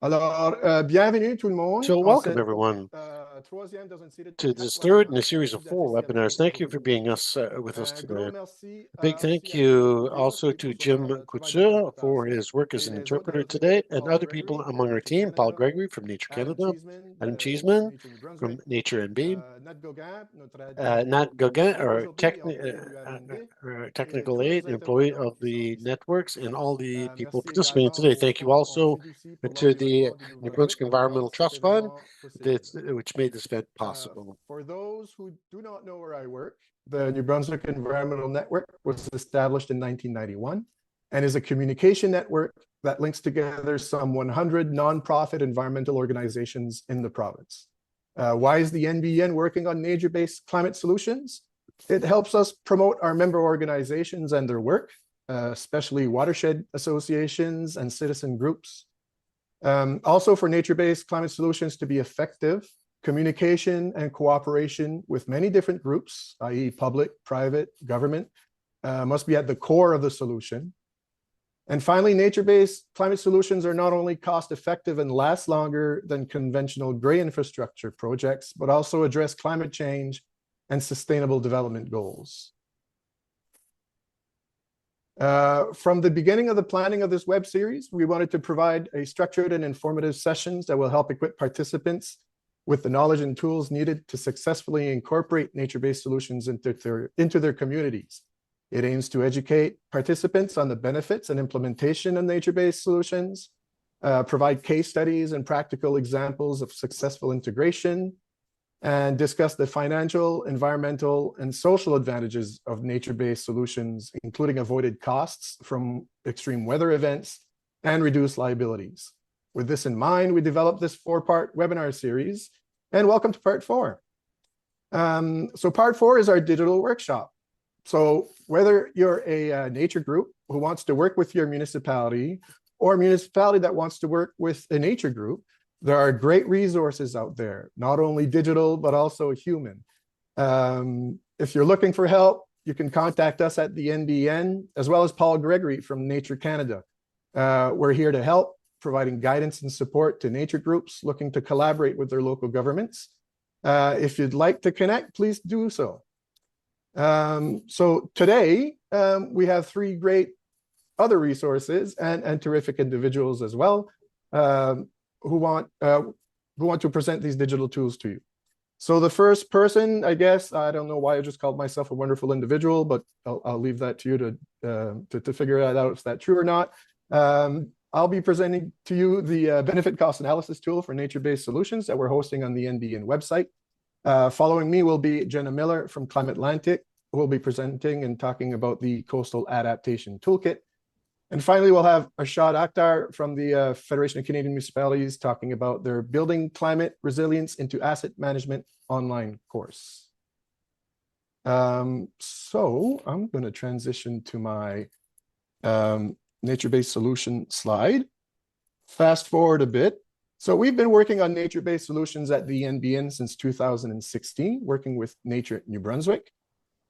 Alors, bienvenue tout le monde So en welcome cette everyone troisième dans une série de to quatre this third in a webinaires series of 4 webinars. Thank you for being with us Un today. gros merci A big aussi thank à Jim you Couture also qui est to pour son Jim travail Couture for d'interprétation his work as et an les autres dans interpreter notre équipe, today, and Paul other people Gregory de among our Nature team, Paul Canada, Gregory from Nature Adam Canada, Cheeseman Adam de Cheeseman Nature New from Brunswick, Nature NB, Nat Gauguin, notre Nat Gauguin, technicien our aujourd'hui et employé du RND, et technical tous nos aid, employee intervenants of qui sont the ici. networks, and all the people Merci participating également today. Thank you en also fiducie pour to the l'environnement du New Brunswick Nouveau-Brunswick qui rend Environmental cet Trust Fund, événement possible. which made this event possible. For those who do not know where I work, the New Brunswick Environmental Network was established in 1991 and is a communication network that links together some 100 nonprofit environmental organizations in the province. Why is the NBEN working on nature-based climate solutions? It helps us promote our member organizations and their work, especially watershed associations and citizen groups. Also, for nature-based climate solutions to be effective, communication and cooperation with many different groups, i.e. public, private, government, must be at the core of the solution. And finally, nature-based climate solutions are not only cost-effective and last longer than conventional gray infrastructure projects, but also address climate change and sustainable development goals. From the beginning of the planning of this web series, we wanted to provide a structured and informative sessions that will help equip participants with the knowledge and tools needed to successfully incorporate nature-based solutions into their communities. It aims to educate participants on the benefits and implementation of nature-based solutions, provide case studies and practical examples of successful integration, and discuss the financial, environmental, and social advantages of nature-based solutions, including avoided costs from extreme weather events and reduced liabilities. With this in mind, we developed this 4-part webinar series, and welcome to part 4. So part 4 is our digital workshop. So whether you're a nature group who wants to work with your municipality or a municipality that wants to work with a nature group, there are great resources out there, not only digital, but also human. If you're looking for help, you can contact us at the NBEN, as well as Paul Gregory from Nature Canada. We're here to help, providing guidance and support to nature groups looking to collaborate with their local governments. If you'd like to connect, please do so. So today, we have 3 great other resources and terrific individuals as well, who want to present these digital tools to you. So the first person, I guess, I don't know why I just called myself a wonderful individual, but I'll leave that to you to figure out if that's true or not. I'll be presenting to you the benefit cost analysis tool for nature-based solutions that we're hosting on the NBEN website. Following me will be Jenna Miller from CLIMAtlantic, who will be presenting and talking about the Coastal Adaptation Toolkit. And finally, we'll have Arshad Akhtar from the Federation of Canadian Municipalities talking about their Building Climate Resilience into Asset Management online course. So I'm going to transition to my nature-based solution slide. Fast forward a bit. So we've been working on nature-based solutions at the NBN since 2016, working with Nature New Brunswick.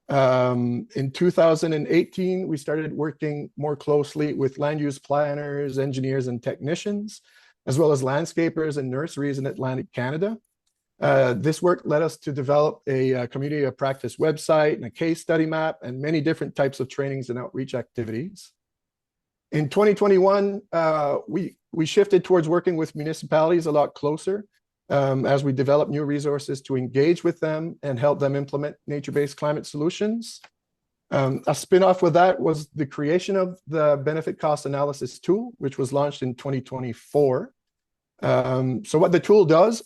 In 2018, we started working more closely with land use planners, engineers, and technicians, as well as landscapers and nurseries in Atlantic Canada. This work led us to develop a community of practice website and a case study map and many different types of trainings and outreach activities. In 2021, we shifted towards working with municipalities a lot closer as we develop new resources to engage with them and help them implement nature-based climate solutions. A spin-off with that was the creation of the benefit cost analysis tool, which was launched in 2024. So what the tool does,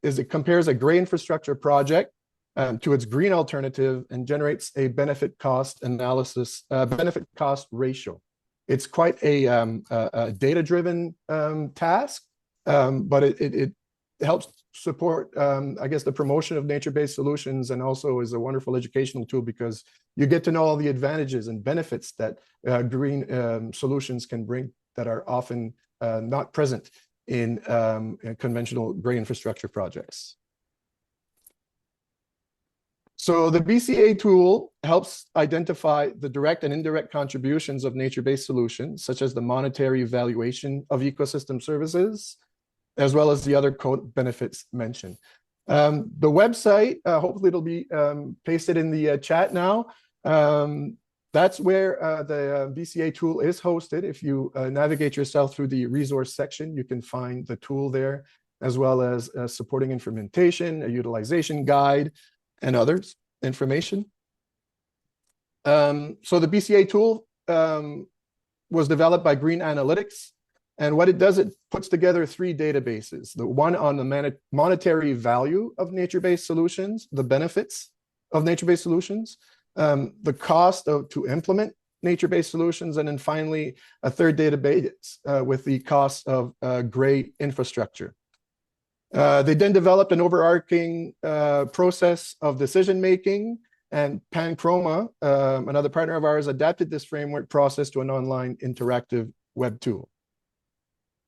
is it compares a gray infrastructure project to its green alternative and generates a benefit cost analysis, benefit cost ratio. It's quite a data-driven task, but it helps support, I guess, the promotion of nature-based solutions, and also is a wonderful educational tool because you get to know all the advantages and benefits that green solutions can bring that are often not present in conventional gray infrastructure projects. So the BCA tool helps identify the direct and indirect contributions of nature-based solutions, such as the monetary valuation of ecosystem services, as well as the other benefits mentioned. The website, hopefully it'll be pasted in the chat now. That's where the BCA tool is hosted. If you navigate yourself through the resource section, you can find the tool there, as well as supporting implementation, a utilization guide, and others information. So the BCA tool was developed by Green Analytics. And what it does, it puts together 3 databases. The one on the monetary value of nature-based solutions, the benefits of nature-based solutions, the cost to implement nature-based solutions, and then finally a third database with the cost of gray infrastructure. They then developed an overarching process of decision-making, and Panchroma, another partner of ours, adapted this framework process to an online interactive web tool.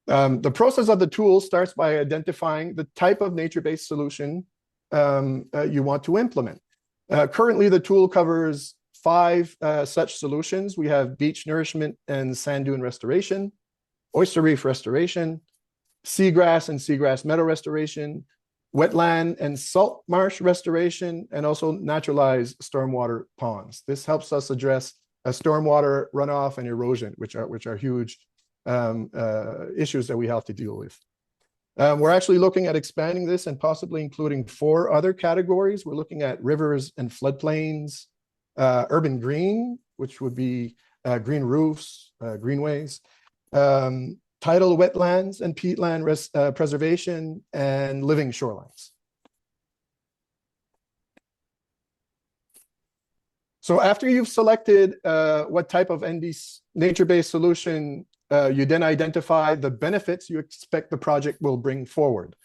The process of the tool starts by identifying the type of nature-based solution you want to implement. Currently, the tool covers 5 such solutions. We have beach nourishment and sand dune restoration, oyster reef restoration, seagrass and seagrass meadow restoration, wetland and salt marsh restoration, and also naturalized stormwater ponds. This helps us address stormwater runoff and erosion, which are huge issues that we have to deal with. We're actually looking at expanding this and possibly including 4 other categories. We're looking at rivers and floodplains, urban green, which would be green roofs, greenways, tidal wetlands and peatland preservation, and living shorelines. So after you've selected what type of nature-based solution, you then identify the benefits you expect the project will bring forward.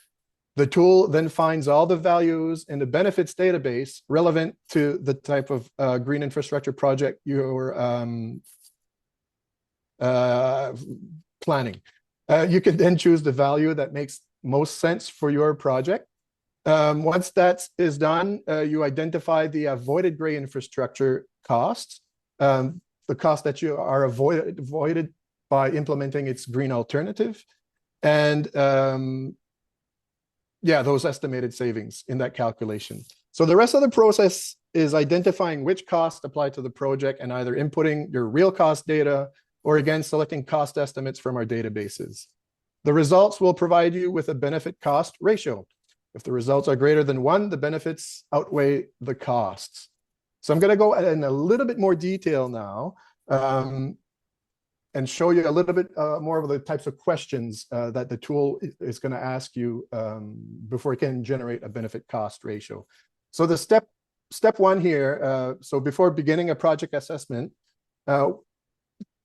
The tool then finds all the values in the benefits database relevant to the type of green infrastructure project you're planning. You can then choose the value that makes most sense for your project. Once that is done, you identify the avoided gray infrastructure costs, the cost that you are avoided by implementing its green alternative, and yeah, those estimated savings in that calculation. So the rest of the process is identifying which costs apply to the project and either inputting your real cost data or again, selecting cost estimates from our databases. The results will provide you with a benefit cost ratio. If the results are greater than 1, the benefits outweigh the costs. So I'm going to go in a little bit more detail now and show you a little bit more of the types of questions that the tool is going to ask you before it can generate a benefit cost ratio. So the step 1 here, so before beginning a project assessment,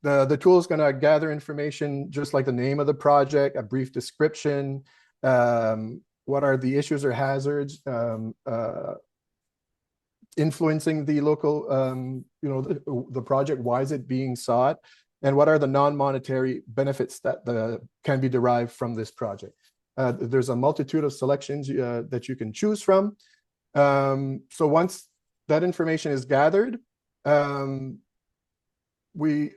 the tool is going to gather information just like the name of the project, a brief description, what are the issues or hazards influencing the local, the project, why is it being sought, and what are the non-monetary benefits that can be derived from this project. There's a multitude of selections that you can choose from. So once that information is gathered, we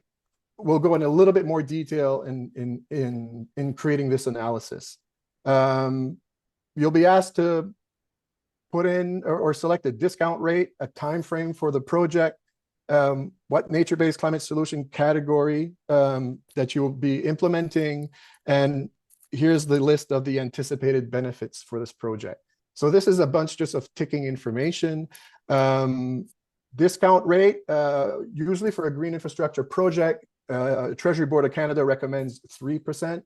will go in a little bit more detail in creating this analysis. You'll be asked to put in or select a discount rate, a time frame for the project, what nature-based climate solution category that you will be implementing, and here's the list of the anticipated benefits for this project. So this is a bunch just of ticking information. Discount rate, usually for a green infrastructure project, Treasury Board of Canada recommends 3%.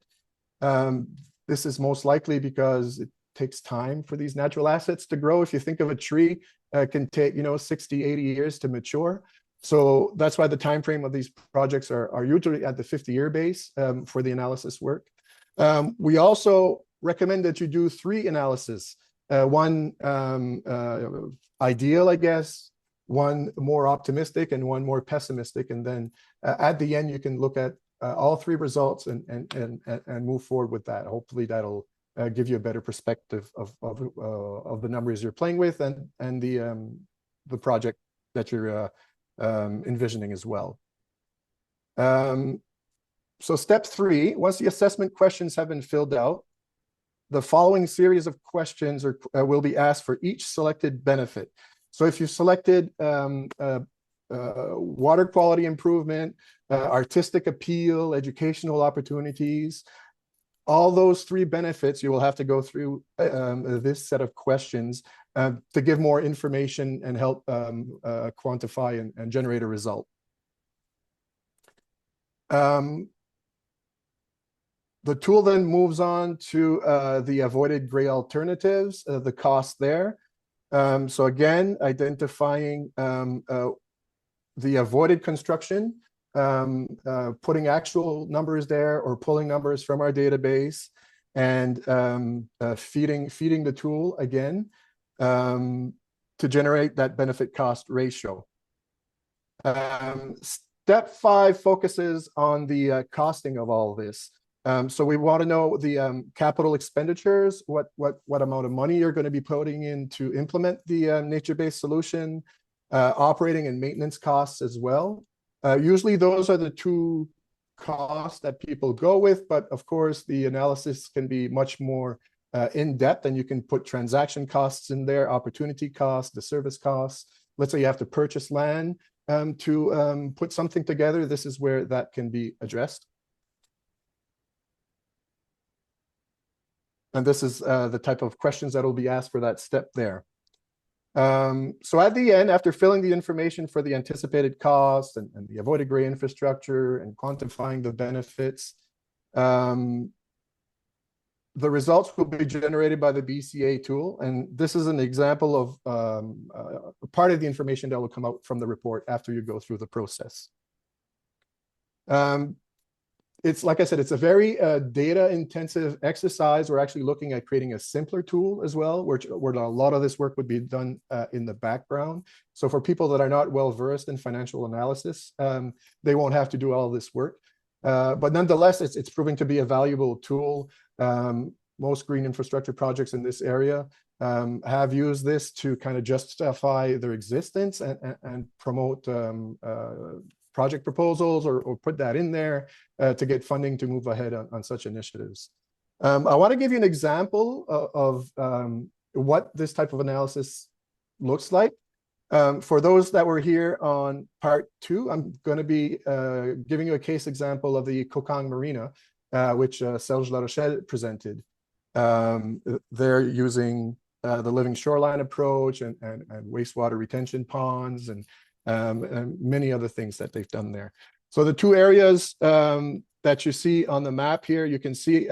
This is most likely because it takes time for these natural assets to grow. If you think of a tree, it can take 60, 80 years to mature. So that's why the time frame of these projects are usually at the 50-year base for the analysis work. We also recommend that you do 3 analyses. One ideal, I guess, one more optimistic, and one more pessimistic. And then at the end, you can look at all 3 results and move forward with that. Hopefully that'll give you a better perspective of the numbers you're playing with and the the project that you're envisioning as well. So step 3, once the assessment questions have been filled out, the following series of questions will be asked for each selected benefit. So if you selected water quality improvement, artistic appeal, educational opportunities, all those 3 benefits, you will have to go through this set of questions to give more information and help quantify and generate a result. The tool then moves on to the avoided gray alternatives, the cost there. So again, identifying the avoided construction, putting actual numbers there or pulling numbers from our database, and feeding the tool again to generate that benefit cost ratio. Step 5 focuses on the costing of all this. So we want to know the capital expenditures, what amount of money you're going to be putting in to implement the nature-based solution, operating and maintenance costs as well. Usually those are the 2 costs that people go with, but of course the analysis can be much more in-depth, and you can put transaction costs in there, opportunity costs, the service costs. Let's say you have to purchase land to put something together. This is where that can be addressed. And this is the type of questions that will be asked for that step there. So at the end, after filling the information for the anticipated costs and the avoided gray infrastructure and quantifying the benefits, the results will be generated by the BCA tool. And this is an example of part of the information that will come out from the report after you go through the process. It's like I said, it's a very data-intensive exercise. We're actually looking at creating a simpler tool as well, where a lot of this work would be done in the background. So for people that are not well-versed in financial analysis, they won't have to do all this work. But nonetheless, it's proving to be a valuable tool. Most green infrastructure projects in this area have used this to kind of justify their existence and promote project proposals or put that in there to get funding to move ahead on such initiatives. I want to give you an example of what this type of analysis looks like. For those that were here on part 2, I'm going to be giving you a case example of the Kokang Marina, which Serge Larochelle presented. They're using the living shoreline approach and wastewater retention ponds and many other things that they've done there. So the 2 areas that you see on the map here, you can see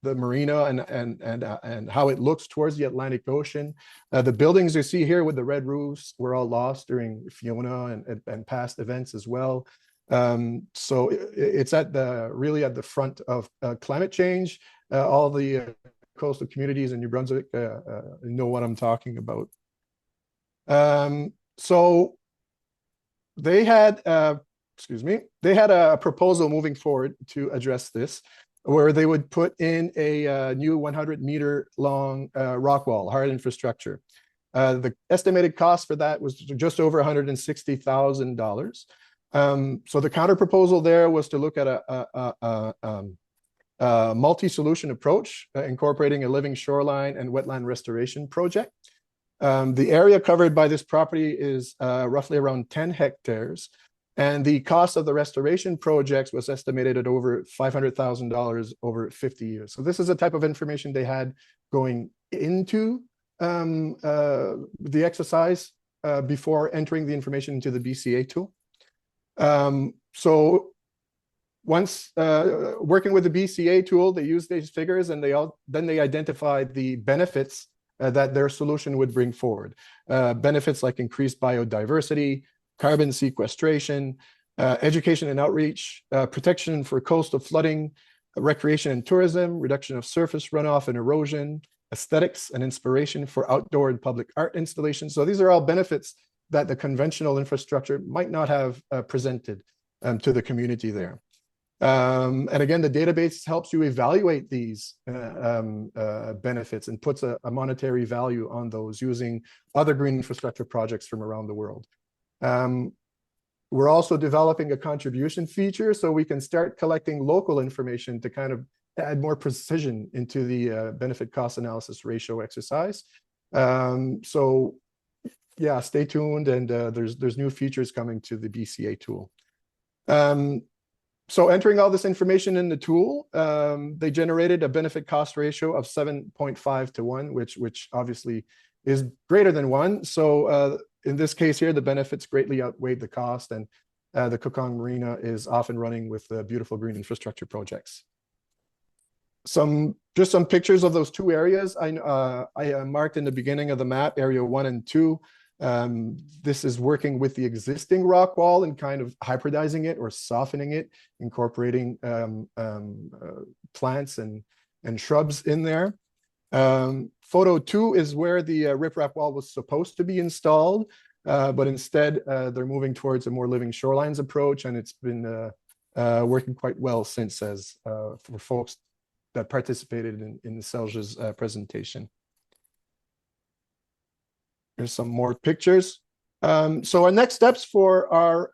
the marina and how it looks towards the Atlantic Ocean. The buildings you see here with the red roofs were all lost during Fiona and past events as well. So it's really at the front of climate change. All the coastal communities in New Brunswick know what I'm talking about. So they had, they had a proposal moving forward to address this, where they would put in a new 100-meter long rock wall, hard infrastructure. The estimated cost for that was just over $160,000. So the counter proposal there was to look at a multi-solution approach, incorporating a living shoreline and wetland restoration project. The area covered by this property is roughly around 10 hectares, and the cost of the restoration projects was estimated at over $500,000 over 50 years. So this is the type of information they had going into the exercise before entering the information into the BCA tool. So once working with the BCA tool, they used these figures and then they identified the benefits that their solution would bring forward. Benefits like increased biodiversity, carbon sequestration, education and outreach, protection for coastal flooding, recreation and tourism, reduction of surface runoff and erosion, aesthetics and inspiration for outdoor and public art installations. So these are all benefits that the conventional infrastructure might not have presented to the community there. And again, the database helps you evaluate these benefits and puts a monetary value on those using other green infrastructure projects from around the world. We're also developing a contribution feature so we can start collecting local information to kind of add more precision into the benefit cost analysis ratio exercise. So yeah, stay tuned, and there's new features coming to the BCA tool. So entering all this information in the tool, they generated a benefit cost ratio of 7.5 to 1, which obviously is greater than 1. So in this case here, the benefits greatly outweighed the cost, and the Kukong Marina is off and running with beautiful green infrastructure projects. Just some pictures of those two areas. I marked in the beginning of the map, area 1 and 2. This is working with the existing rock wall and kind of hybridizing it or softening it, incorporating plants and shrubs in there. Photo 2 is where the riprap wall was supposed to be installed, but instead they're moving towards a more living shorelines approach, and it's been working quite well since, as for folks that participated in Serge's presentation. Here's some more pictures. So our next steps for our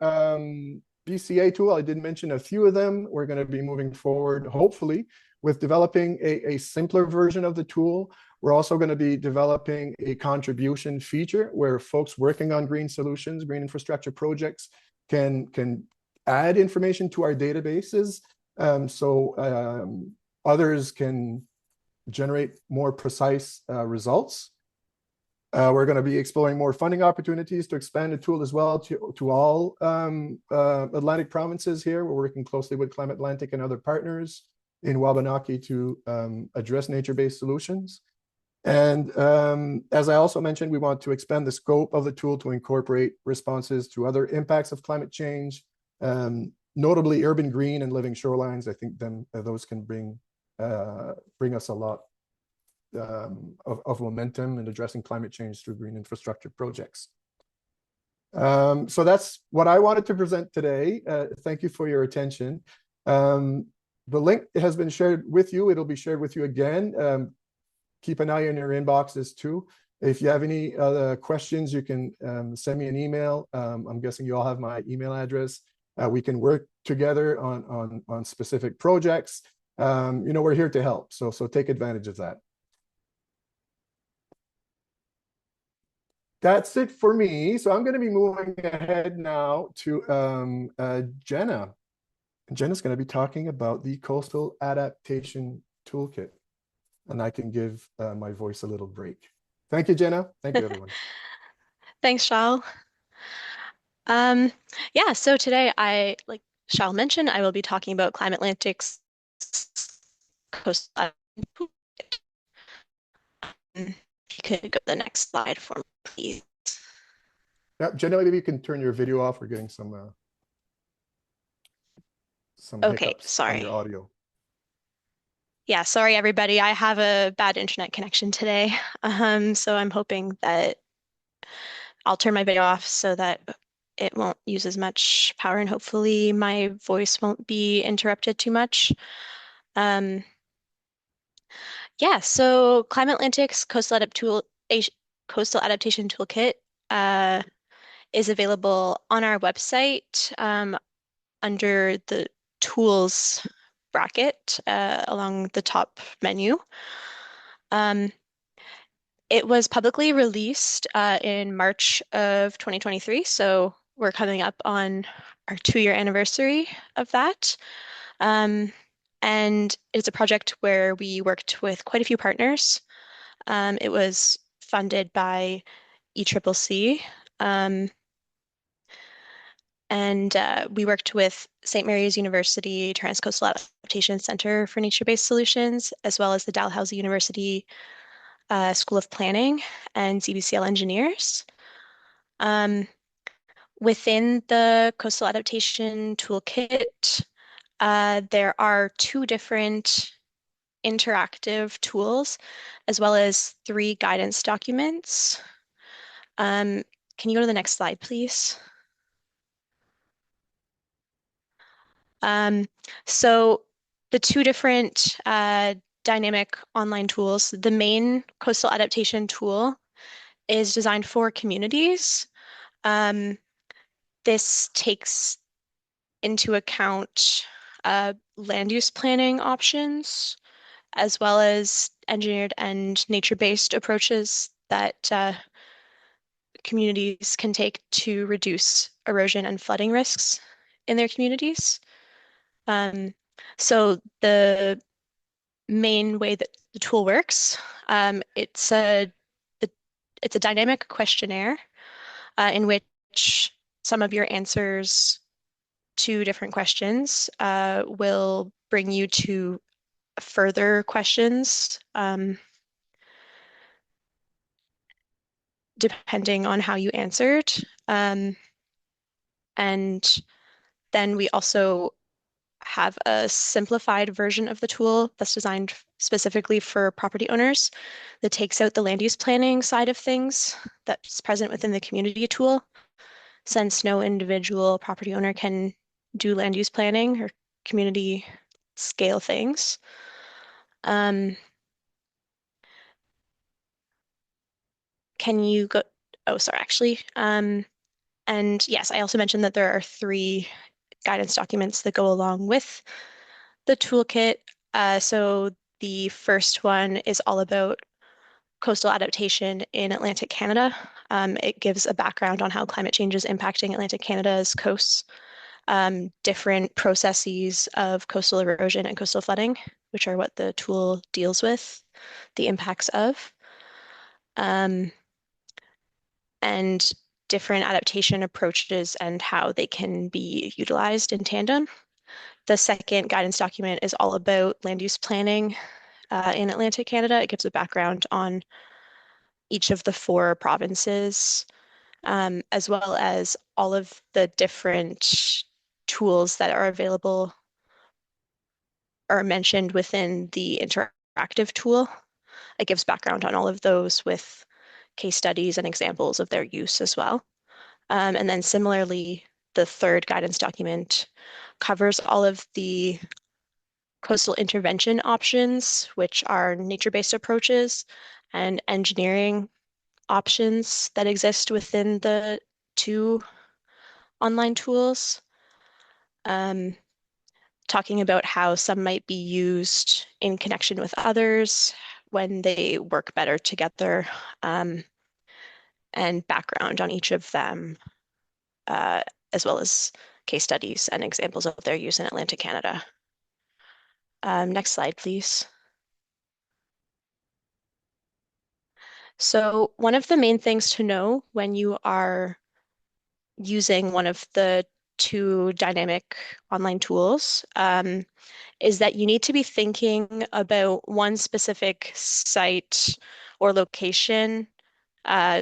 BCA tool, I did mention a few of them. We're going to be moving forward, hopefully, with developing a simpler version of the tool. We're also going to be developing a contribution feature where folks working on green solutions, green infrastructure projects can add information to our databases, so others can generate more precise results. We're going to be exploring more funding opportunities to expand the tool as well to all Atlantic provinces here. We're working closely with CLIMAtlantic and other partners in Wabanaki to address nature-based solutions. And as I also mentioned, we want to expand the scope of the tool to incorporate responses to other impacts of climate change, notably urban green and living shorelines. I think those can bring us a lot of momentum in addressing climate change through green infrastructure projects. So that's what I wanted to present today. Thank you for your attention. The link has been shared with you. It'll be shared with you again. Keep an eye on your inboxes too. If you have any other questions, you can send me an email. I'm guessing you all have my email address. We can work together on specific projects. We're here to help. So take advantage of that. That's it for me. So I'm going to be moving ahead now to Jenna. Jenna's going to be talking about the Coastal Adaptation Toolkit. And I can give my voice a little break. Thank you, Jenna. Thank you, everyone. Thanks, Charles. Yeah, so today, like Charles mentioned, I will be talking about CLIMAtlantic's Coastal Adaptation. If you could go to the next slide for me, please. Yeah, Jenna, maybe you can turn your video off. We're getting some hiccups on your audio. Yeah, sorry, everybody. I have a bad internet connection today. So I'm hoping that I'll turn my video off so that it won't use as much power, and hopefully my voice won't be interrupted too much. Yeah, so CLIMAtlantic's Coastal Adaptation Toolkit is available on our website under the Tools bracket along the top menu. It was publicly released in March of 2023, so we're coming up on our 2-year anniversary of that. And it's a project where we worked with quite a few partners. It was funded by ECCC, and we worked with St. Mary's University Transcoastal Adaptation Center for Nature-Based Solutions, as well as the Dalhousie University School of Planning and CBCL engineers. Within the Coastal Adaptation Toolkit, there are 2 different interactive tools, as well as 3 guidance documents. Can you go to the next slide, please? So the two different dynamic online tools, the main coastal adaptation tool is designed for communities. Um, this takes into account land use planning options, as well as engineered and nature-based approaches that communities can take to reduce erosion and flooding risks in their communities. Um, so the main way that the tool works, it's a dynamic questionnaire in which some of your answers to different questions will bring you to further questions, depending on how you answered. And then we also have a simplified version of the tool that's designed specifically for property owners that takes out the land use planning side of things that's present within the community tool, since no individual property owner can do land use planning or community scale things. Can you go? Oh, sorry, actually. And yes, I also mentioned that there are 3 guidance documents that go along with the toolkit. So the first one is all about coastal adaptation in Atlantic Canada. It gives a background on how climate change is impacting Atlantic Canada's coasts, different processes of coastal erosion and coastal flooding, which are what the tool deals with, the impacts of, and different adaptation approaches and how they can be utilized in tandem. The second guidance document is all about land use planning in Atlantic Canada. It gives a background on each of the 4 provinces, as well as all of the different tools that are available or mentioned within the interactive tool. It gives background on all of those with case studies and examples of their use as well. And then similarly, the third guidance document covers all of the coastal intervention options, which are nature-based approaches and engineering options that exist within the 2 online tools, talking about how some might be used in connection with others when they work better together, and background on each of them, as well as case studies and examples of their use in Atlantic Canada. Next slide, please. So one of the main things to know when you are using one of the 2 dynamic online tools is that you need to be thinking about one specific site or location,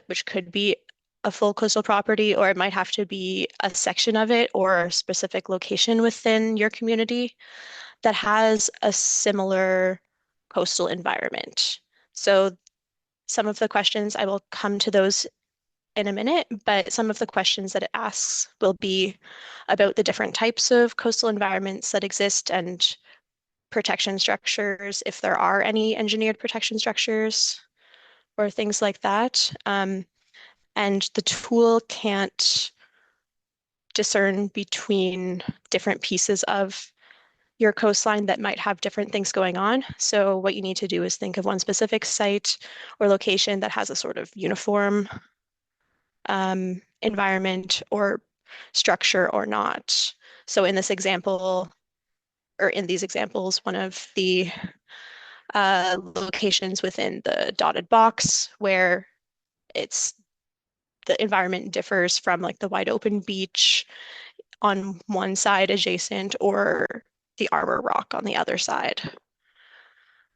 which could be a full coastal property, or it might have to be a section of it or a specific location within your community that has a similar coastal environment. So some of the questions, I will come to those in a minute, but some of the questions that it asks will be about the different types of coastal environments that exist and protection structures, if there are any engineered protection structures or things like that. And the tool can't discern between different pieces of your coastline that might have different things going on. So what you need to do is think of one specific site or location that has a sort of uniform environment or structure or not. So in this example, or in these examples, one of the locations within the dotted box where the environment differs from like the wide open beach on one side adjacent or the arbor rock on the other side.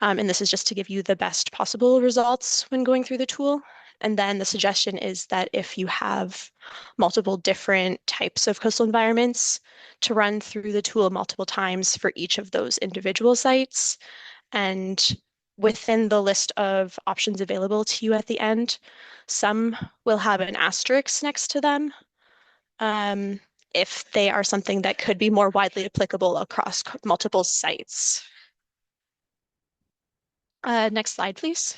And this is just to give you the best possible results when going through the tool. And then the suggestion is that if you have multiple different types of coastal environments, to run through the tool multiple times for each of those individual sites. And within the list of options available to you at the end, some will have an asterisk next to them. if they are something that could be more widely applicable across multiple sites. Next slide, please.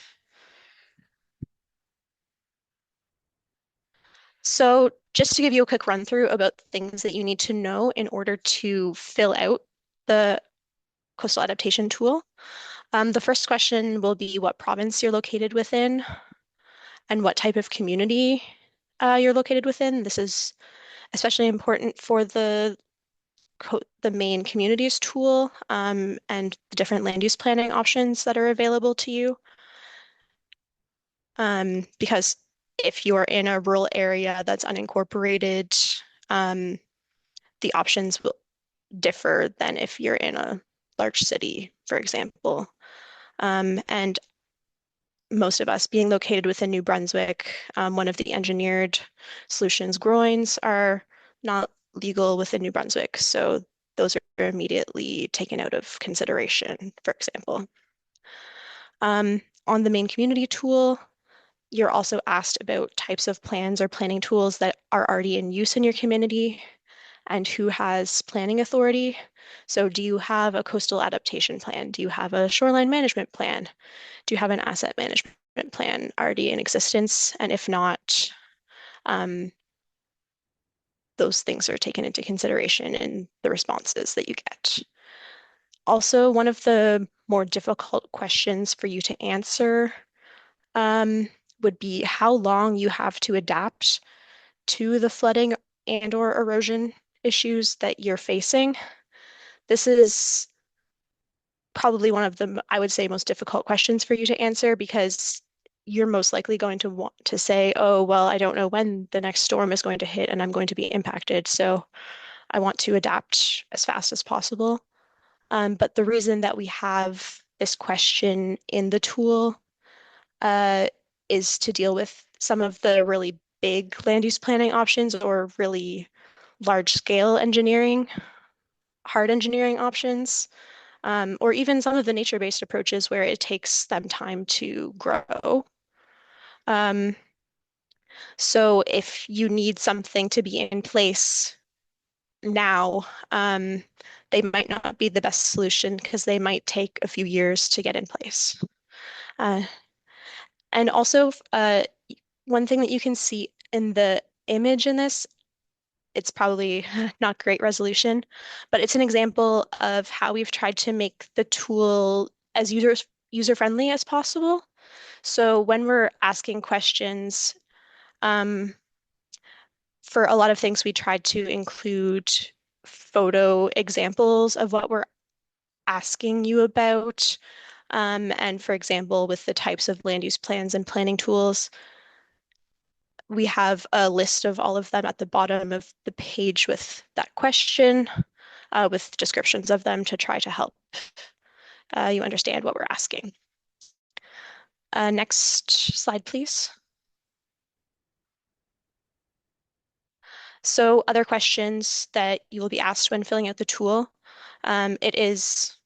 So just to give you a quick run through about things that you need to know in order to fill out the coastal adaptation tool. The first question will be what province you're located within and what type of community you're located within. This is especially important for the main communities tool and the different land use planning options that are available to you. Because if you're in a rural area that's unincorporated, the options will differ than if you're in a large city, for example. And most of us being located within New Brunswick, one of the engineered solutions groins are not legal within New Brunswick. So those are immediately taken out of consideration, for example. On the main community tool, you're also asked about types of plans or planning tools that are already in use in your community and who has planning authority. So do you have a coastal adaptation plan? Do you have a shoreline management plan? Do you have an asset management plan already in existence? And if not, those things are taken into consideration in the responses that you get. Also, one of the more difficult questions for you to answer would be how long you have to adapt to the flooding and or erosion issues that you're facing. This is probably one of the, I would say, most difficult questions for you to answer because you're most likely going to want to say, oh, well, I don't know when the next storm is going to hit and I'm going to be impacted. So I want to adapt as fast as possible. But the reason that we have this question in the tool is to deal with some of the really big land use planning options or really large scale engineering, hard engineering options, or even some of the nature-based approaches where it takes them time to grow. So if you need something to be in place now, they might not be the best solution because they might take a few years to get in place. And also, one thing that you can see in the image in this, it's probably not great resolution, but it's an example of how we've tried to make the tool as user-friendly as possible. So when we're asking questions, for a lot of things, we tried to include photo examples of what we're asking you about. And for example, with the types of land use plans and planning tools, we have a list of all of them at the bottom of the page with that question, with descriptions of them to try to help you understand what we're asking. Next slide, please. So other questions that you will be asked when filling out the tool. It is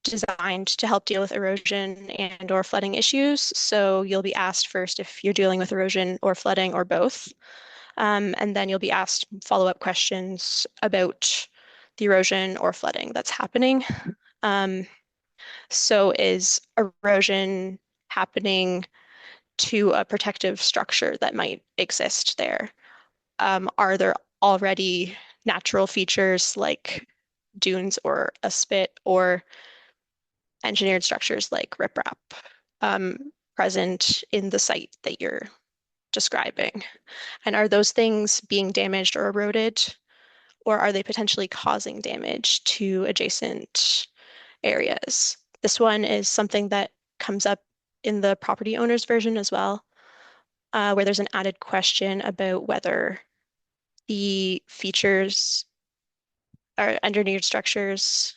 designed to help deal with erosion and or flooding issues. So you'll be asked first if you're dealing with erosion or flooding or both. And then you'll be asked follow-up questions about the erosion or flooding that's happening. So is erosion happening to a protective structure that might exist there? Are there already natural features like dunes or a spit or engineered structures like riprap present in the site that you're describing? And are those things being damaged or eroded, or are they potentially causing damage to adjacent areas? This one is something that comes up in the property owner's version as well, where there's an added question about whether the features or engineered structures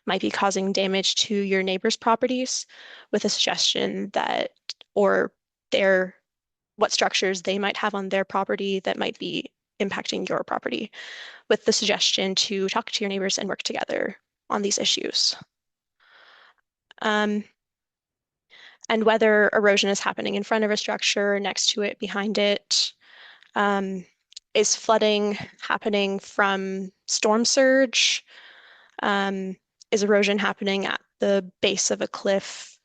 might be causing damage to your neighbor's properties, with a suggestion that, or what structures they might have on their property that might be impacting your property, with the suggestion to talk to your neighbors and work together on these issues. And whether erosion is happening in front of a structure, next to it, behind it, is flooding happening from storm surge? Is erosion happening at the base of a cliff?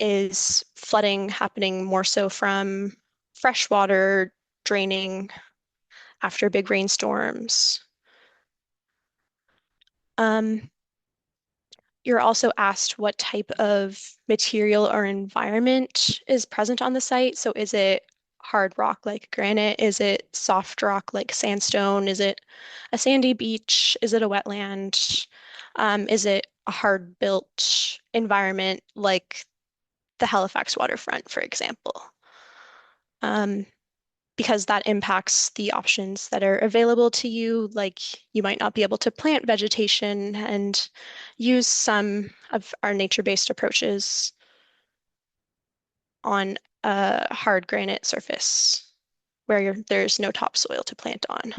Is flooding happening more so from fresh water draining after big rainstorms? You're also asked what type of material or environment is present on the site. So is it hard rock like granite? Is it soft rock like sandstone? Is it a sandy beach? Is it a wetland? Is it a hard built environment like the Halifax waterfront, for example? Um, because that impacts the options that are available to you. Like you might not be able to plant vegetation and use some of our nature-based approaches on a hard granite surface where there's no topsoil to plant on.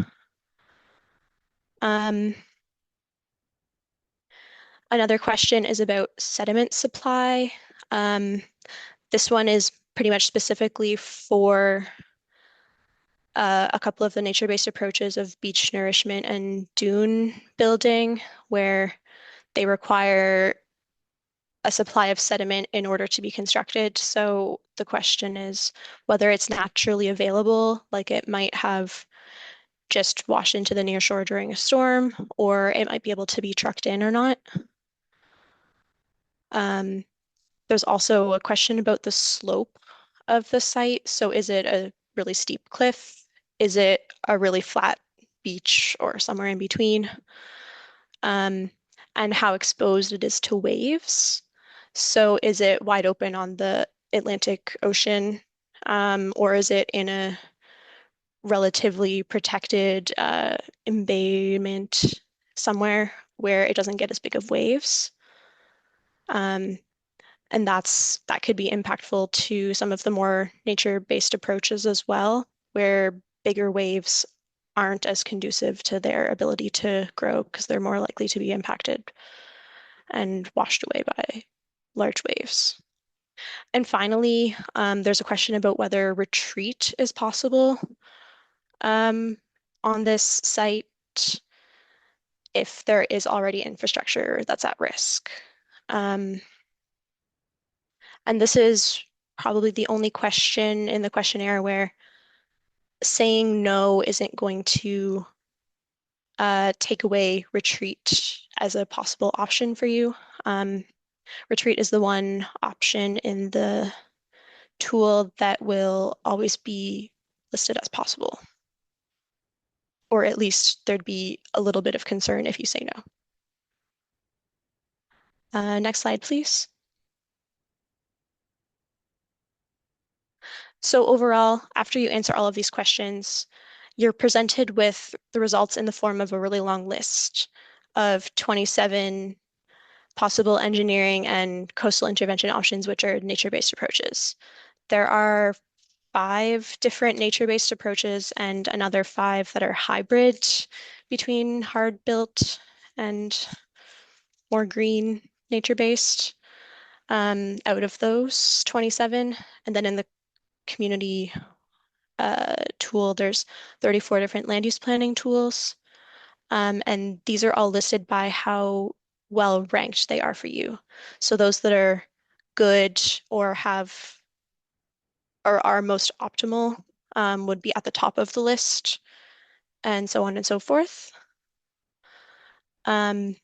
Another question is about sediment supply. This one is pretty much specifically for a couple of the nature-based approaches of beach nourishment and dune building, where they require a supply of sediment in order to be constructed. So the question is whether it's naturally available, like it might have just washed into the near shore during a storm, or it might be able to be trucked in or not. There's also a question about the slope of the site. So is it a really steep cliff? Is it a really flat beach or somewhere in between? And how exposed it is to waves. So is it wide open on the Atlantic Ocean, or is it in a relatively protected embayment somewhere where it doesn't get as big of waves? Um, and that could be impactful to some of the more nature-based approaches as well, where bigger waves aren't as conducive to their ability to grow because they're more likely to be impacted and washed away by large waves. And finally, there's a question about whether retreat is possible on this site if there is already infrastructure that's at risk. And this is probably the only question in the questionnaire where saying no isn't going to take away retreat as a possible option for you. Retreat is the one option in the tool that will always be listed as possible. Or at least there'd be a little bit of concern if you say no. Next slide, please. So overall, after you answer all of these questions, you're presented with the results in the form of a really long list of 27 possible engineering and coastal intervention options, which are nature-based approaches. There are 5 different nature-based approaches and another 5 that are hybrid between hard-built and more green nature-based out of those 27. And then in the community tool, there's 34 different land use planning tools. And these are all listed by how well ranked they are for you. So those that are good or have or are most optimal would be at the top of the list, and so on and so forth. And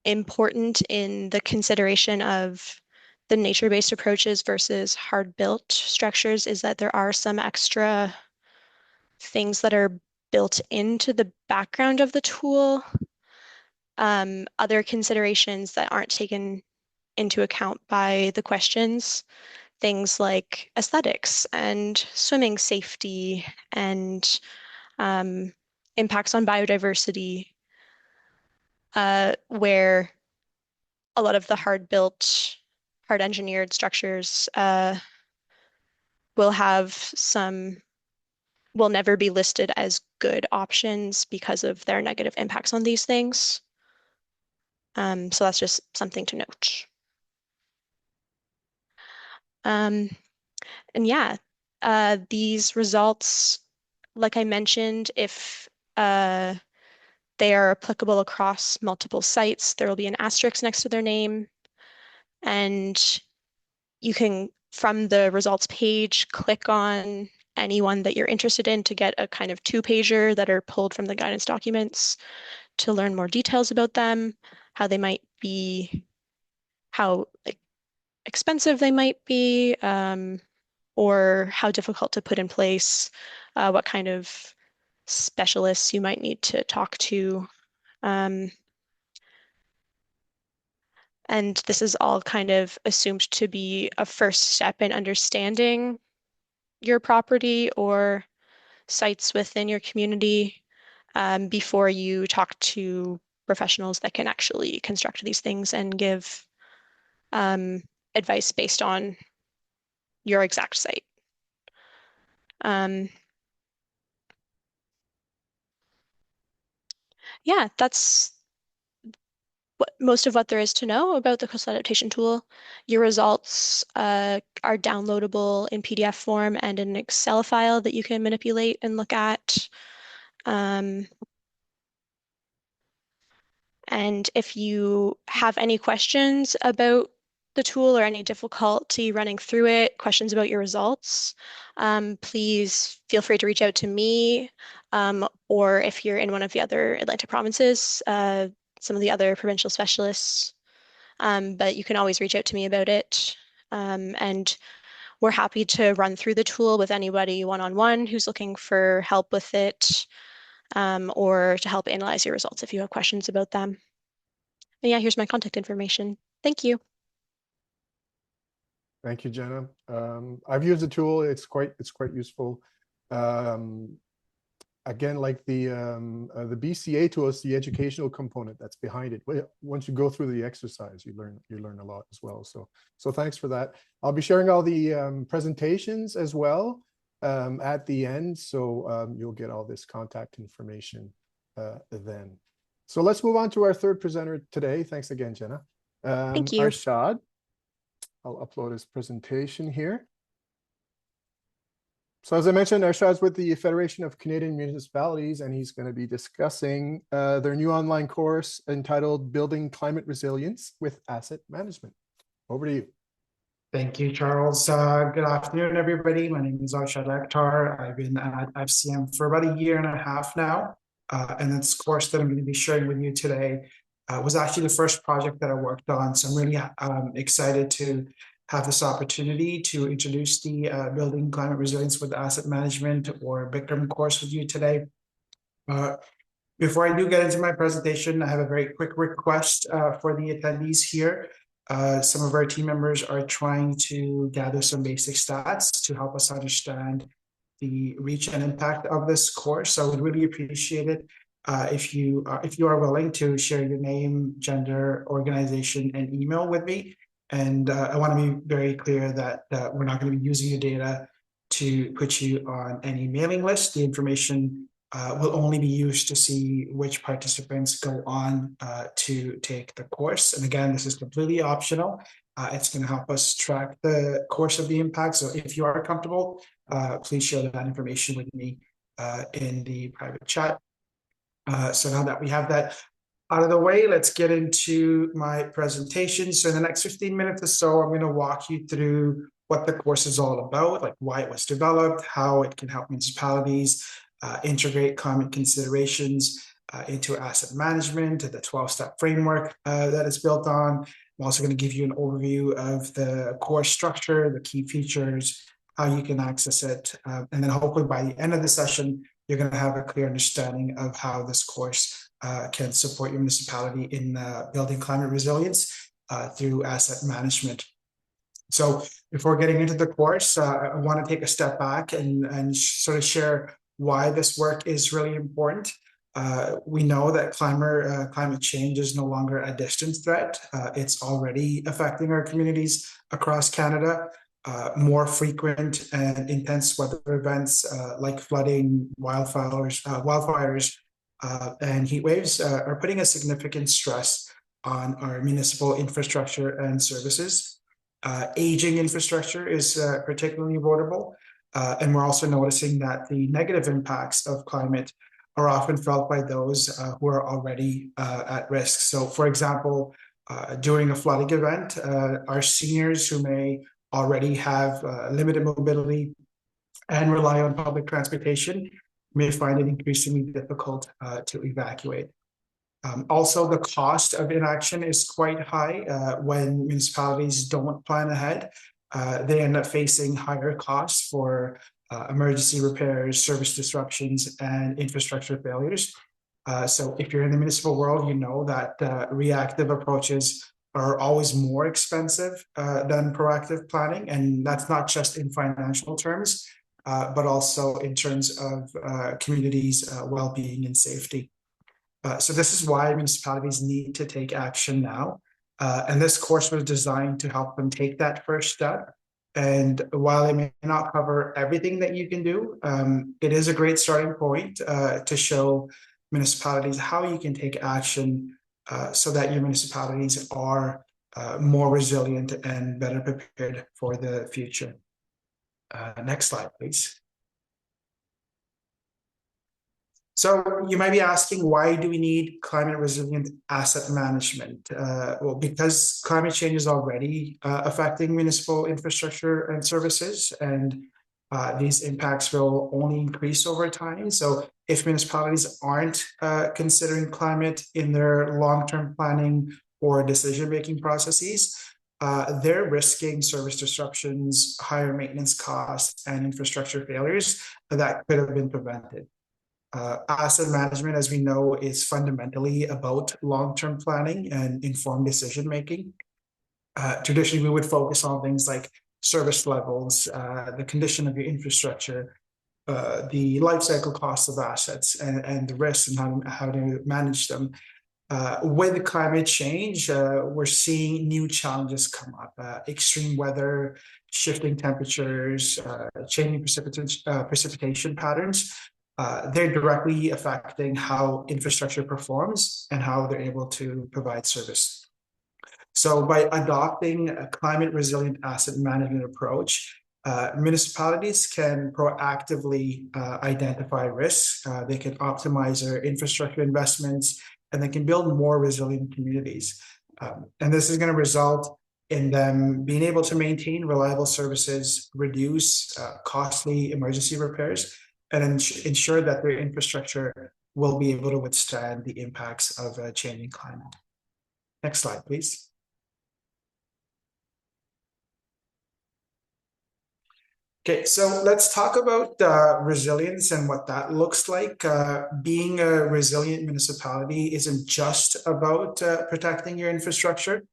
important in the consideration of the nature-based approaches versus hard-built structures is that there are some extra things that are built into the background of the tool. Other considerations that aren't taken into account by the questions, things like aesthetics and swimming safety and impacts on biodiversity, where a lot of the hard-built, hard-engineered structures will have will never be listed as good options because of their negative impacts on these things. So that's just something to note. And yeah, these results, like I mentioned, if they are applicable across multiple sites, there will be an asterisk next to their name. And you can, from the results page, click on any one that you're interested in to get a kind of two-pager that are pulled from the guidance documents to learn more details about them, how they might be, how expensive they might be, or how difficult to put in place, what kind of specialists you might need to talk to. And this is all kind of assumed to be a first step in understanding your property or sites within your community, before you talk to professionals that can actually construct these things and give advice based on your exact site. Yeah, that's most of what there is to know about the coastal adaptation tool. Your results are downloadable in PDF form and in an Excel file that you can manipulate and look at. And if you have any questions about the tool or any difficulty running through it, questions about your results, please feel free to reach out to me, or if you're in one of the other Atlantic provinces, some of the other provincial specialists. But you can always reach out to me about it. And we're happy to run through the tool with anybody one-on-one who's looking for help with it, or to help analyze your results if you have questions about them. And yeah, here's my contact information. Thank you. Thank you, Jenna. I've used the tool. It's quite useful. Again, like the BCA tool is the educational component that's behind it. Once you go through the exercise, you learn a lot as well. So thanks for that. I'll be sharing all the presentations as well at the end. So you'll get all this contact information then. So let's move on to our third presenter today. Thanks again, Jenna. Thank you. Arshad. I'll upload his presentation here. So as I mentioned, Arshad's with the Federation of Canadian Municipalities, and he's going to be discussing their new online course entitled Building Climate Resilience with Asset Management. Over to you. Thank you, Charles. Good afternoon, everybody. My name is Arshad Akhtar. I've been at FCM for about 1.5 years now. And this course that I'm going to be sharing with you today was actually the first project that I worked on. So I'm really excited to have this opportunity to introduce the Building Climate Resilience with Asset Management, or BICRM course, with you today. Before I do get into my presentation, I have a very quick request for the attendees here. Some of our team members are trying to gather some basic stats to help us understand the reach and impact of this course. So I would really appreciate it if you are willing to share your name, gender, organization, and email with me. And I want to be very clear that we're not going to be using your data to put you on any mailing list. The information will only be used to see which participants go on to take the course. And again, this is completely optional. It's going to help us track the course of the impact. So if you are comfortable, please share that information with me in the private chat. So now that we have that out of the way, let's get into my presentation. So in the next 15 minutes or so, I'm going to walk you through what the course is all about, like why it was developed, how it can help municipalities integrate climate considerations into asset management, the 12-step framework that it's built on. I'm also going to give you an overview of the course structure, the key features, how you can access it. And then hopefully by the end of the session, you're going to have a clear understanding of how this course can support your municipality in building climate resilience through asset management. So before getting into the course, I want to take a step back and sort of share why this work is really important. We know that climate change is no longer a distant threat. It's already affecting our communities across Canada. More frequent and intense weather events like flooding, wildfires, and heat waves are putting a significant stress on our municipal infrastructure and services. Aging infrastructure is particularly vulnerable. And we're also noticing that the negative impacts of climate are often felt by those who are already at risk. So, for example, during a flooding event, our seniors who may already have limited mobility and rely on public transportation may find it increasingly difficult to evacuate. Also, the cost of inaction is quite high when municipalities don't plan ahead. They end up facing higher costs for emergency repairs, service disruptions, and infrastructure failures. So if you're in the municipal world, you know that reactive approaches are always more expensive than proactive planning. And that's not just in financial terms, but also in terms of communities' well-being and safety. So this is why municipalities need to take action now. And this course was designed to help them take that first step. And while it may not cover everything that you can do, it is a great starting point to show municipalities how you can take action so that your municipalities are more resilient and better prepared for the future. Next slide, please. So you might be asking, why do we need climate resilient asset management? Well, because climate change is already affecting municipal infrastructure and services, and these impacts will only increase over time. So if municipalities aren't considering climate in their long-term planning or decision-making processes, they're risking service disruptions, higher maintenance costs, and infrastructure failures that could have been prevented. Asset management, as we know, is fundamentally about long-term planning and informed decision-making. Traditionally, we would focus on things like service levels, the condition of your infrastructure, the life cycle costs of assets, and the risks and how to manage them. With climate change, we're seeing new challenges come up: extreme weather, shifting temperatures, changing precipitation patterns. They're directly affecting how infrastructure performs and how they're able to provide service. So by adopting a climate resilient asset management approach, municipalities can proactively identify risks. They can optimize their infrastructure investments, and they can build more resilient communities. And this is going to result in them being able to maintain reliable services, reduce costly emergency repairs, and ensure that their infrastructure will be able to withstand the impacts of a changing climate. Next slide, please. Okay, so let's talk about resilience and what that looks like. Being a resilient municipality isn't just about protecting your infrastructure.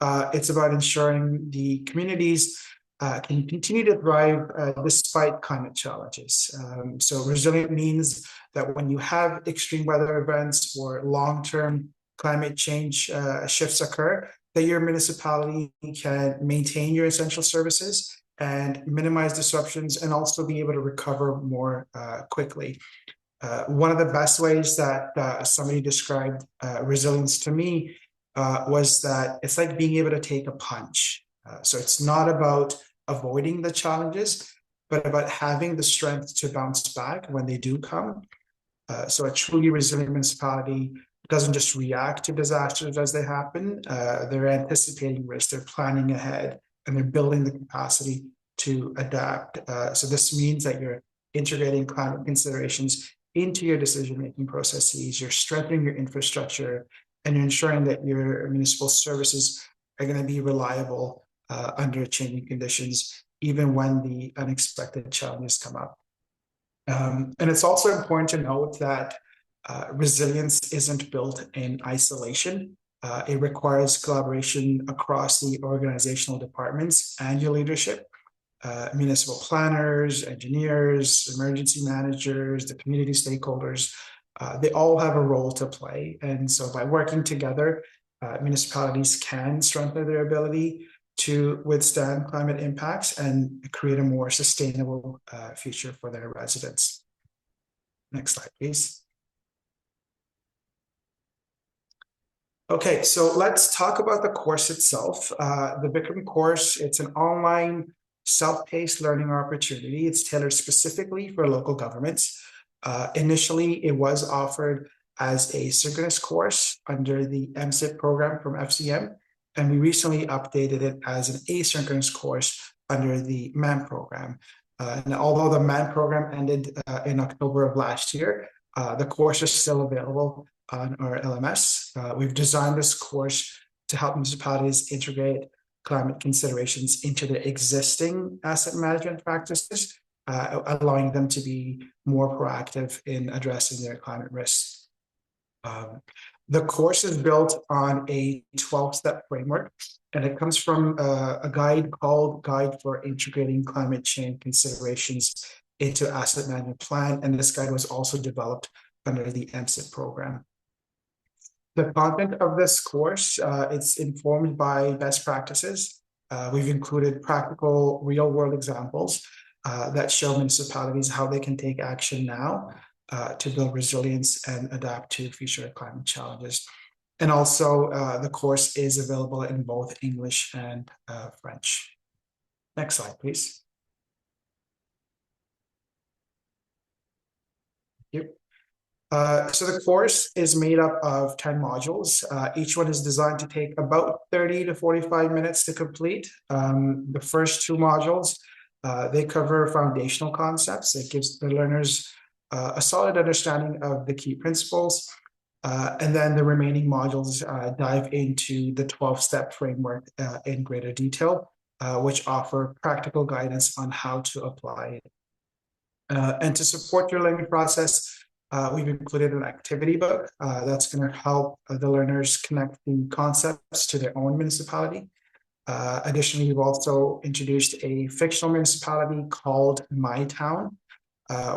It's about ensuring the communities can continue to thrive despite climate challenges. So resilient means that when you have extreme weather events or long-term climate change shifts occur, that your municipality can maintain your essential services and minimize disruptions and also be able to recover more quickly. One of the best ways that somebody described resilience to me was that it's like being able to take a punch. So it's not about avoiding the challenges, but about having the strength to bounce back when they do come. So a truly resilient municipality doesn't just react to disasters as they happen. They're anticipating risk, they're planning ahead, and they're building the capacity to adapt. So this means that you're integrating climate considerations into your decision-making processes, you're strengthening your infrastructure, and you're ensuring that your municipal services are going to be reliable under changing conditions, even when the unexpected challenges come up. And it's also important to note that resilience isn't built in isolation. It requires collaboration across the organizational departments and your leadership. Municipal planners, engineers, emergency managers, the community stakeholders, they all have a role to play. And so by working together, municipalities can strengthen their ability to withstand climate impacts and create a more sustainable future for their residents. Next slide, please. Okay, so let's talk about the course itself. The Bikram course, it's an online self-paced learning opportunity. It's tailored specifically for local governments. Initially, it was offered as a synchronous course under the MSIP program from FCM, and we recently updated it as an asynchronous course under the MAN program. And although the MAN program ended in October of last year, the course is still available on our LMS. We've designed this course to help municipalities integrate climate considerations into their existing asset management practices, allowing them to be more proactive in addressing their climate risks. The course is built on a 12-step framework, and it comes from a guide called Guide for Integrating Climate Change Considerations into Asset Management Plan, and this guide was also developed under the MSIP program. The content of this course, it's informed by best practices. We've included practical real-world examples that show municipalities how they can take action now to build resilience and adapt to future climate challenges. And also, the course is available in both English and French. Next slide, please. Thank you. So the course is made up of 10 modules. Each one is designed to take about 30 to 45 minutes to complete. The first 2 modules, they cover foundational concepts. It gives the learners a solid understanding of the key principles. And then the remaining modules dive into the 12-step framework in greater detail, which offer practical guidance on how to apply it. And to support your learning process, we've included an activity book that's going to help the learners connect the concepts to their own municipality. Additionally, we've also introduced a fictional municipality called My Town,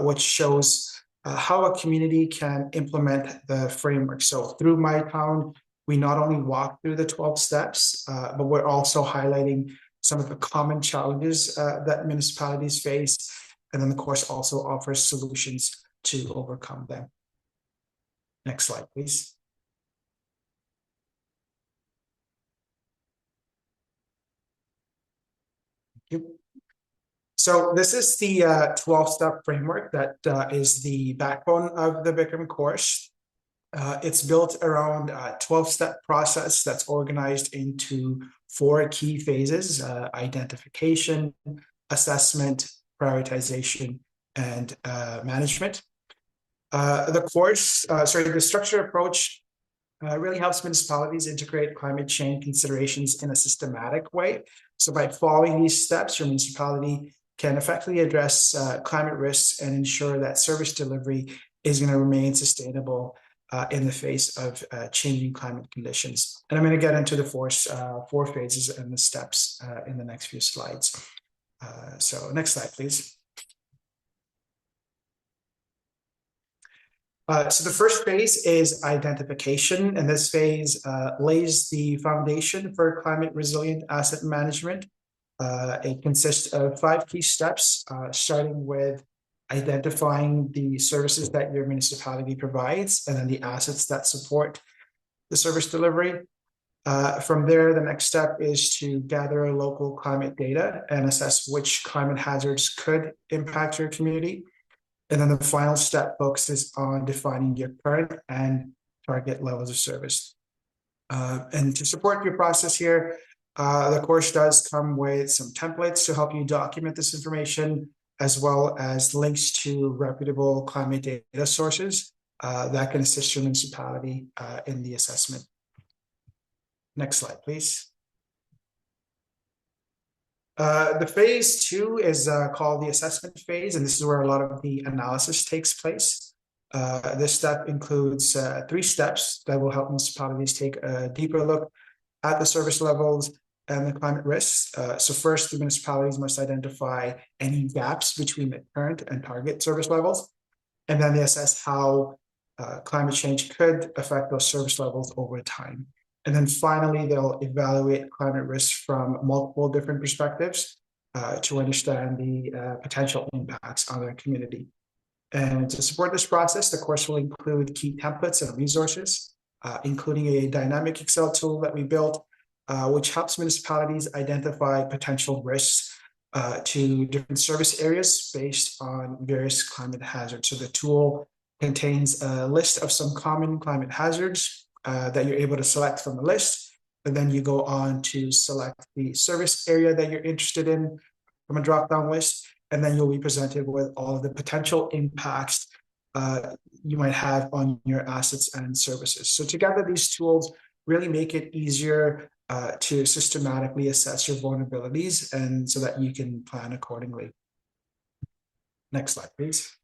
which shows how a community can implement the framework. So through My Town, we not only walk through the 12 steps, but we're also highlighting some of the common challenges that municipalities face. And then the course also offers solutions to overcome them. Next slide, please. Thank you. So this is the 12-step framework that is the backbone of the Bikram course. It's built around a 12-step process that's organized into 4 key phases: identification, assessment, prioritization, and management. The structured approach really helps municipalities integrate climate change considerations in a systematic way. So by following these steps, your municipality can effectively address climate risks and ensure that service delivery is going to remain sustainable in the face of changing climate conditions. And I'm going to get into the 4 phases and the steps in the next few slides. So next slide, please. So the first phase is identification, and this phase lays the foundation for climate resilient asset management. It consists of 5 key steps, starting with identifying the services that your municipality provides, and then the assets that support the service delivery. From there, the next step is to gather local climate data and assess which climate hazards could impact your community. And then the final step focuses on defining your current and target levels of service. And to support your process here, the course does come with some templates to help you document this information, as well as links to reputable climate data sources that can assist your municipality in the assessment. Next slide, please. The phase 2 is called the assessment phase, and this is where a lot of the analysis takes place. This step includes 3 steps that will help municipalities take a deeper look at the service levels and the climate risks. So first, the municipalities must identify any gaps between the current and target service levels, and then they assess how climate change could affect those service levels over time. And then finally, they'll evaluate climate risks from multiple different perspectives to understand the potential impacts on their community. And to support this process, the course will include key templates and resources, including a dynamic Excel tool that we built, which helps municipalities identify potential risks to different service areas based on various climate hazards. So the tool contains a list of some common climate hazards that you're able to select from the list. And then you go on to select the service area that you're interested in from a drop-down list. And then you'll be presented with all of the potential impacts you might have on your assets and services. So together, these tools really make it easier to systematically assess your vulnerabilities and so that you can plan accordingly. Next slide, please.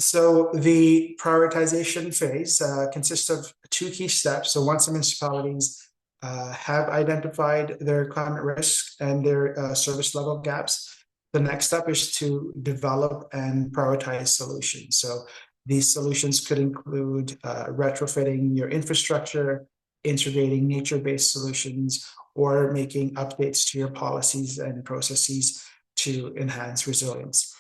So the prioritization phase consists of two key steps. So once the municipalities have identified their climate risk and their service level gaps, the next step is to develop and prioritize solutions. So these solutions could include retrofitting your infrastructure, integrating nature-based solutions, or making updates to your policies and processes to enhance resilience.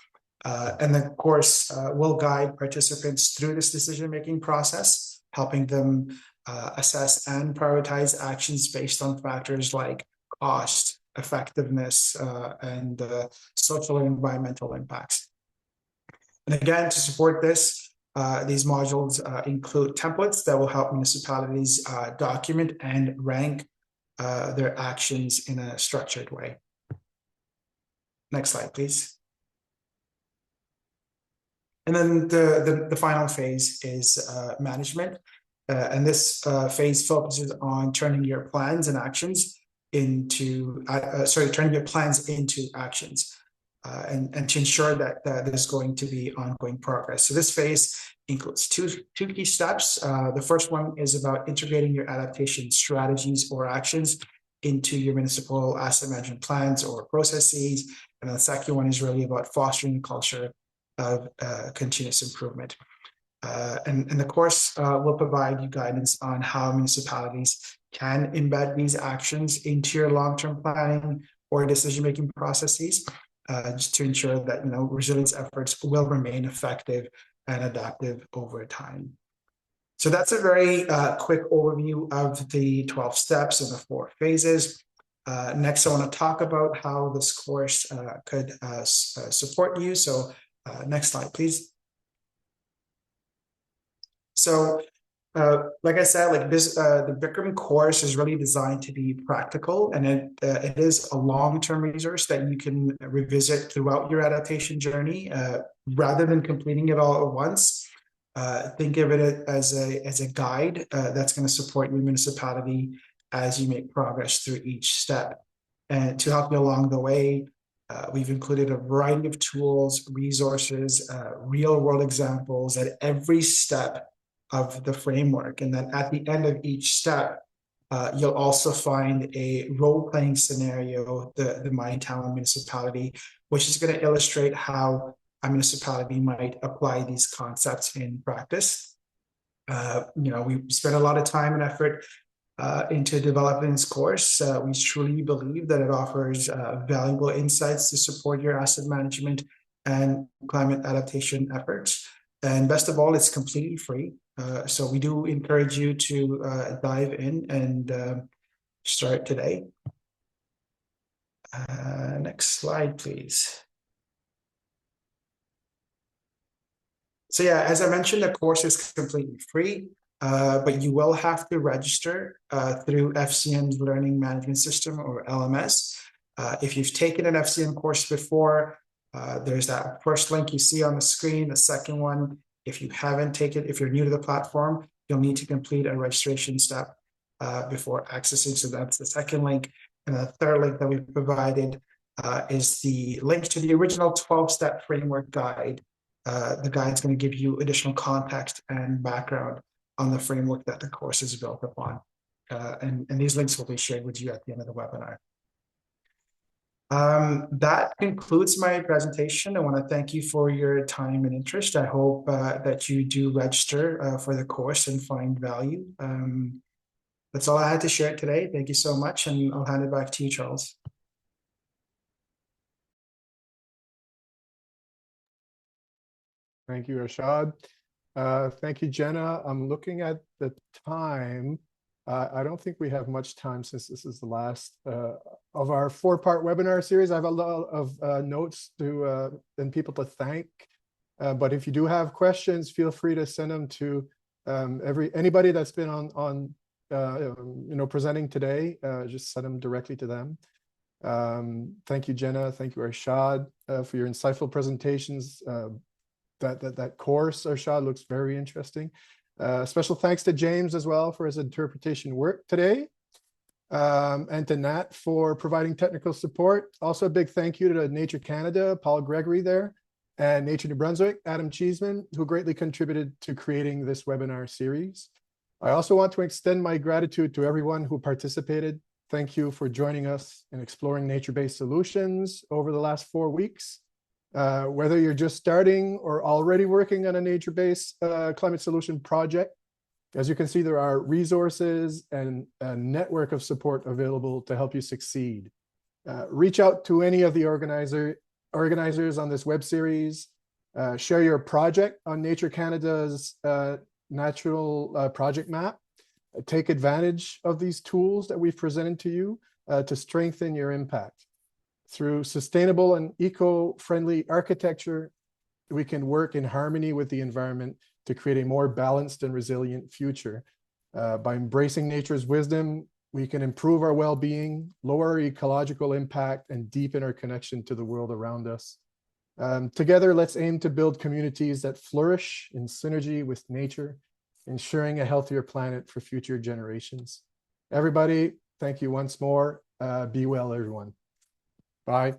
And the course will guide participants through this decision-making process, helping them assess and prioritize actions based on factors like cost, effectiveness, and social and environmental impacts. And again, to support this, these modules include templates that will help municipalities document and rank their actions in a structured way. Next slide, please. And then the final phase is management. And this phase focuses on turning your plans and actions into, turning your plans into actions and to ensure that there's going to be ongoing progress. So this phase includes two key steps. The first one is about integrating your adaptation strategies or actions into your municipal asset management plans or processes. And the second one is really about fostering a culture of continuous improvement. And the course will provide you guidance on how municipalities can embed these actions into your long-term planning or decision-making processes, just to ensure that resilience efforts will remain effective and adaptive over time. So that's a very quick overview of the 12 steps and the 4 phases. Next, I want to talk about how this course could support you. So next slide, please. So, like I said, the Bikram course is really designed to be practical, and it is a long-term resource that you can revisit throughout your adaptation journey, rather than completing it all at once. Think of it as a guide that's going to support your municipality as you make progress through each step. And to help you along the way, we've included a variety of tools, resources, real-world examples at every step of the framework. And then at the end of each step, you'll also find a role-playing scenario, the My Town municipality, which is going to illustrate how a municipality might apply these concepts in practice. We spent a lot of time and effort into developing this course. We truly believe that it offers valuable insights to support your asset management and climate adaptation efforts. And best of all, it's completely free. So we do encourage you to dive in and start today. Next slide, please. So yeah, as I mentioned, the course is completely free, but you will have to register through FCM's Learning Management System, or LMS. If you've taken an FCM course before, there's that first link you see on the screen. The second one, if you haven't taken it, if you're new to the platform, you'll need to complete a registration step before accessing. So that's the second link. And the third link that we've provided is the link to the original 12-step framework guide. The guide's going to give you additional context and background on the framework that the course is built upon. And these links will be shared with you at the end of the webinar. That concludes my presentation. I want to thank you for your time and interest. I hope that you do register for the course and find value. That's all I had to share today. Thank you so much, and I'll hand it back to you, Charles. Thank you, Rashad. Thank you, Jenna. I'm looking at the time. I don't think we have much time since this is the last of our 4-part webinar series. I have a lot of notes to and people to thank. But if you do have questions, feel free to send them to anybody that's been on presenting today. Just send them directly to them. Thank you, Jenna. Thank you, Arshad, for your insightful presentations. That course, Arshad, looks very interesting. Special thanks to James as well for his interpretation work today. And to Nat for providing technical support. Also a big thank you to Nature Canada, Paul Gregory there, and Nature New Brunswick, Adam Cheeseman, who greatly contributed to creating this webinar series. I also want to extend my gratitude to everyone who participated. Thank you for joining us in exploring nature-based solutions over the last 4 weeks. Whether you're just starting or already working on a nature-based climate solution project, as you can see, there are resources and a network of support available to help you succeed. Reach out to any of the organizers on this web series. Share your project on Nature Canada's natural project map. Take advantage of these tools that we've presented to you to strengthen your impact. Through sustainable and eco-friendly architecture, we can work in harmony with the environment to create a more balanced and resilient future. By embracing nature's wisdom, we can improve our well-being, lower our ecological impact, and deepen our connection to the world around us. Together, let's aim to build communities that flourish in synergy with nature, ensuring a healthier planet for future generations. Everybody, thank you once more. Be well, everyone. Bye.